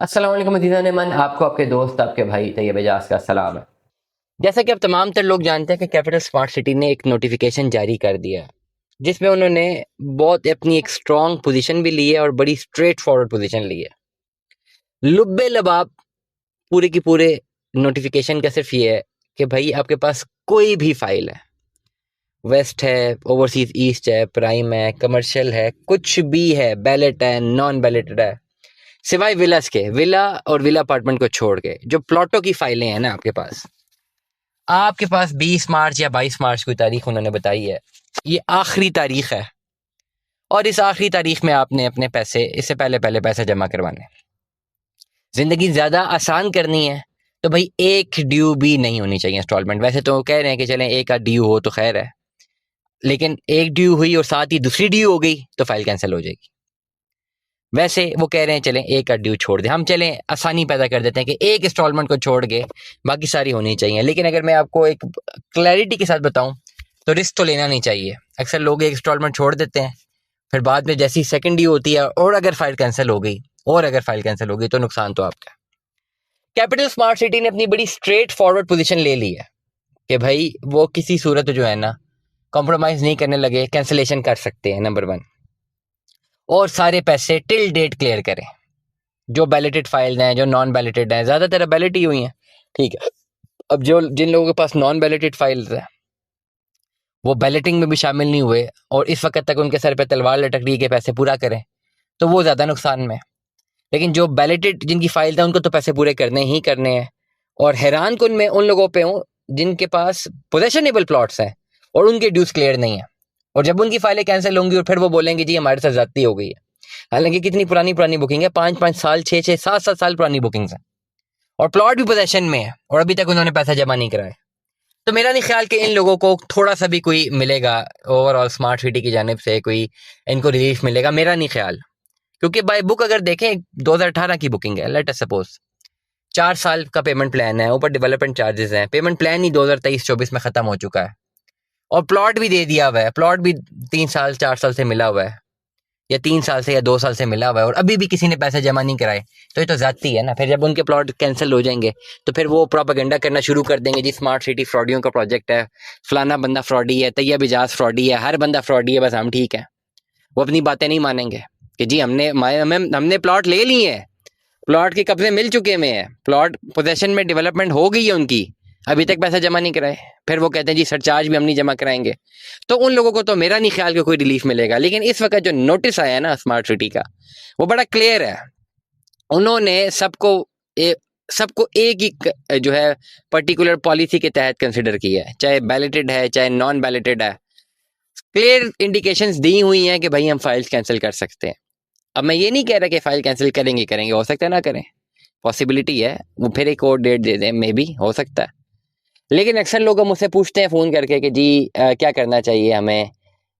अस्सलाम वालेकुम अज़ीज़ान एमन, आपको आपके दोस्त आपके भाई तैयब एजाज का सलाम है। जैसा कि अब तमाम तर लोग जानते हैं कि कैपिटल स्मार्ट सिटी ने एक नोटिफिकेशन जारी कर दिया जिसमें उन्होंने बहुत अपनी एक स्ट्रॉन्ग पोजीशन भी ली है और बड़ी स्ट्रेट फॉरवर्ड पोजीशन ली है। लुब्बे लबाब पूरे की पूरे नोटिफिकेशन का सिर्फ ये है कि भाई आपके पास कोई भी फाइल है, वेस्ट है, ओवरसीज ईस्ट है, प्राइम है, कमर्शियल है, कुछ भी है, बैलेट है, नॉन बैलेटेड है, सिवाय विलास के, विला और विला अपार्टमेंट को छोड़ के जो प्लॉटों की फाइलें हैं ना आपके पास 20 मार्च या 22 मार्च की तारीख उन्होंने बताई है, ये आखिरी तारीख है। और इस आखिरी तारीख में आपने अपने पैसे इससे पहले पहले पैसे जमा करवाने। जिंदगी ज्यादा आसान करनी है तो भाई एक ड्यू भी नहीं होनी चाहिए इंस्टॉलमेंट। वैसे तो कह रहे हैं कि चलें एक का ड्यू हो तो खैर है, लेकिन एक ड्यू हुई और साथ ही दूसरी ड्यू हो गई तो फाइल कैंसिल हो जाएगी। वैसे वो कह रहे हैं चलें एक का ड्यू छोड़ दें, हम चलें आसानी पैदा कर देते हैं कि एक इंस्टॉलमेंट को छोड़ के बाकी सारी होनी चाहिए। लेकिन अगर मैं आपको एक क्लैरिटी के साथ बताऊं तो रिस्क तो लेना नहीं चाहिए। अक्सर लोग एक इंस्टॉलमेंट छोड़ देते हैं, फिर बाद में जैसी सेकंड ड्यू होती है और अगर फाइल कैंसिल हो गई तो नुकसान तो आपका। कैपिटल स्मार्ट सिटी ने अपनी बड़ी स्ट्रेट फॉरवर्ड पोजीशन ले ली है कि भाई वो किसी सूरत जो है ना कॉम्प्रोमाइज नहीं करने लगे, कैंसिलेशन कर सकते हैं नंबर 1, और सारे पैसे टिल डेट क्लियर करें। जो बैलेटेड फाइल हैं, जो नॉन बैलेटेड हैं, ज़्यादातर बैलेट ही हुई हैं, ठीक है। अब जो जिन लोगों के पास नॉन बैलेटेड फाइल्स है वो बैलेटिंग में भी शामिल नहीं हुए और इस वक्त तक उनके सर पे तलवार लटक रही है कि पैसे पूरा करें, तो वो ज़्यादा नुकसान में। लेकिन जो बैलेटेड जिनकी फाइल था उनको तो पैसे पूरे करने ही करने हैं। और हैरान कुन मैं उन लोगों पे हूँ जिनके पास पोजेशनेबल प्लॉट्स हैं और उनके ड्यूज क्लियर नहीं है, और जब उनकी फाइलें कैंसिल होंगी और फिर वो बोलेंगे जी हमारे साथ ज्यादती हो गई है। हालांकि कितनी पुरानी पुरानी बुकिंग है, 5-5 साल, 6-6, 7-7 साल पुरानी बुकिंग्स हैं और प्लॉट भी पोजेशन में है और अभी तक उन्होंने पैसा जमा नहीं कराया। तो मेरा नहीं ख्याल कि इन लोगों को थोड़ा सा भी कोई मिलेगा ओवरऑल स्मार्ट सिटी की जानिब से, कोई इनको रिलीफ मिलेगा, मेरा नहीं ख्याल। क्योंकि बाय बुक अगर देखें 2018 की बुकिंग है, लेट अस सपोज 4 साल का पेमेंट प्लान है, ऊपर डेवलपमेंट चार्जेस हैं, पेमेंट प्लान ही 2023-24 में खत्म हो चुका है और प्लॉट भी दे दिया हुआ है, प्लॉट भी 3 साल 4 साल से मिला हुआ है या 3 साल से या 2 साल से मिला हुआ है और अभी भी किसी ने पैसे जमा नहीं कराए, तो ये तो ज्यादती है ना। फिर जब उनके प्लॉट कैंसिल हो जाएंगे तो फिर वो प्रोपेगेंडा करना शुरू कर देंगे जी स्मार्ट सिटी फ्रॉडियों का प्रोजेक्ट है, फलाना बंदा फ्रॉडी है, तैयब इजाज फ्रॉडी है, हर बंदा फ्रॉडी है, बस हम ठीक है। वो अपनी बातें नहीं मानेंगे कि जी हमने प्लॉट ले लिए हैं, प्लॉट के कब्जे मिल चुके में है, प्लॉट पोजेशन में डेवलपमेंट हो गई है उनकी, अभी तक पैसा जमा नहीं कराए, फिर वो कहते हैं जी सरचार्ज भी हम नहीं जमा कराएंगे। तो उन लोगों को तो मेरा नहीं ख्याल कि कोई रिलीफ मिलेगा। लेकिन इस वक्त जो नोटिस आया है ना स्मार्ट सिटी का, वो बड़ा क्लियर है। उन्होंने सबको एक ही जो है पर्टिकुलर पॉलिसी के तहत कंसिडर किया है, चाहे बैलेटेड है चाहे नॉन बैलेटेड है। क्लियर इंडिकेशंस दी हुई हैं कि भाई हम फाइल्स कैंसिल कर सकते हैं। अब मैं ये नहीं कह रहा कि फाइल कैंसिल करेंगे, हो सकता है ना करें, पॉसिबिलिटी है, वो फिर एक और डेट दे दें, मे बी हो सकता है। लेकिन अक्सर लोग मुझसे पूछते हैं फ़ोन करके कि जी क्या करना चाहिए हमें,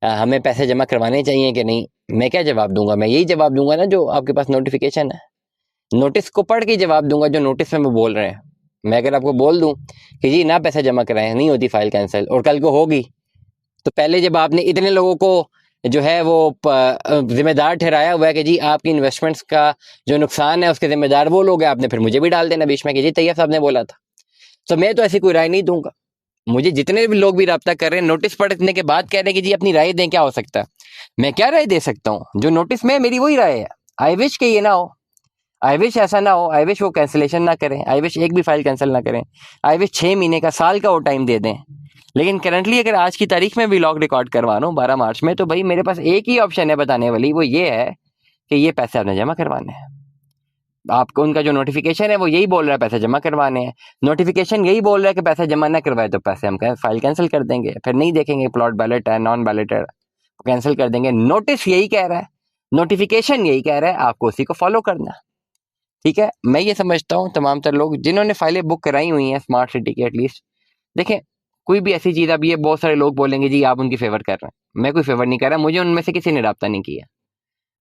हमें पैसे जमा करवाने चाहिए कि नहीं। मैं क्या जवाब दूंगा? मैं यही जवाब दूंगा ना जो आपके पास नोटिफिकेशन है, नोटिस को पढ़ के जवाब दूंगा जो नोटिस में वो बोल रहे हैं। मैं अगर आपको बोल दूं कि जी ना पैसा जमा कराएं, नहीं होती फाइल कैंसिल, और कल को होगी, तो पहले जब आपने इतने लोगों को जो है वो जिम्मेदार ठहराया हुआ है कि जी आपकी इन्वेस्टमेंट्स का जो नुकसान है उसके जिम्मेदार वो लोग हैं, आपने फिर मुझे भी डाल देना बीच में कि जी तैयब साहब ने बोला था। तो मैं तो ऐसी कोई राय नहीं दूंगा। मुझे जितने भी लोग भी रब्ता कर रहे हैं नोटिस पढ़ने के बाद कह रहे हैं कि जी अपनी राय दें, क्या हो सकता है। मैं क्या राय दे सकता हूँ? जो नोटिस में मेरी वही राय है। आई विश कि ये ना हो, आई विश ऐसा ना हो, आई विश वो कैंसिलेशन ना करें, आई विश एक भी फाइल कैंसिल ना करें, आई विश 6 महीने का, साल का वो टाइम दे दें। लेकिन करंटली अगर आज की तारीख में भी लॉग रिकॉर्ड करवा रहा हूँ 12 मार्च में, तो भाई मेरे पास एक ही ऑप्शन है बताने वाली, वो ये है कि ये पैसे आपने जमा करवाने हैं। आपको उनका जो नोटिफिकेशन है वो यही बोल रहा है पैसे जमा करवाने हैं, नोटिफिकेशन यही बोल रहा है कि पैसे जमा ना करवाए तो पैसे हम फाइल कैंसिल कर देंगे, फिर नहीं देखेंगे प्लॉट बैलेट है नॉन बैलेट है, कैंसिल कर देंगे। नोटिस यही कह रहा है, नोटिफिकेशन यही कह रहा है, आपको उसी को फॉलो करना। ठीक है, मैं ये समझता हूँ तमाम तर लोग जिन्होंने फाइलें बुक कराई हुई हैं स्मार्ट सिटी की, एटलीस्ट देखें कोई भी ऐसी चीज़। अब ये बहुत सारे लोग बोलेंगे जी आप उनकी फेवर कर रहे हैं, मैं कोई फेवर नहीं कर रहा, मुझे उनमें से किसी ने रब्ता नहीं किया,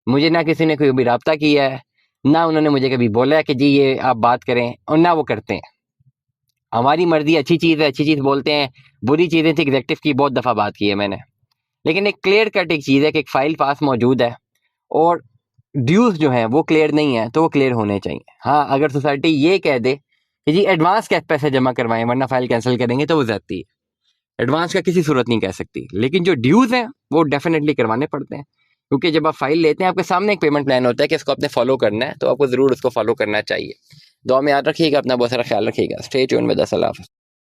मुझे ना किसी ने कोई भी रब्ता किया है, ना उन्होंने मुझे कभी बोला है कि जी ये आप बात करें, और ना वो करते हैं। हमारी मर्जी, अच्छी चीज़ है अच्छी चीज़ बोलते हैं, बुरी चीज़ें थी एग्जेक्टिव की बहुत दफ़ा बात की है मैंने। लेकिन एक क्लियर कट एक चीज़ है कि एक फ़ाइल पास मौजूद है और ड्यूज जो हैं वो क्लियर नहीं है तो वो क्लियर होने चाहिए। हाँ, अगर सोसाइटी ये कह दे कि जी एडवांस कैश पैसे जमा करवाएं वरना फाइल कैंसिल करेंगे, तो वो ज्यादती है। एडवांस का किसी सूरत नहीं कह सकती, लेकिन जो ड्यूज हैं वो डेफिनेटली करवाने पड़ते हैं, क्योंकि जब आप फाइल लेते हैं आपके सामने एक पेमेंट प्लान होता है कि इसको आपने फॉलो करना है, तो आपको जरूर उसको फॉलो करना चाहिए। दुआ में याद रखिएगा, अपना बहुत सारा ख्याल रखिएगा। Stay tune with us. अल्लाह हाफ़िज़।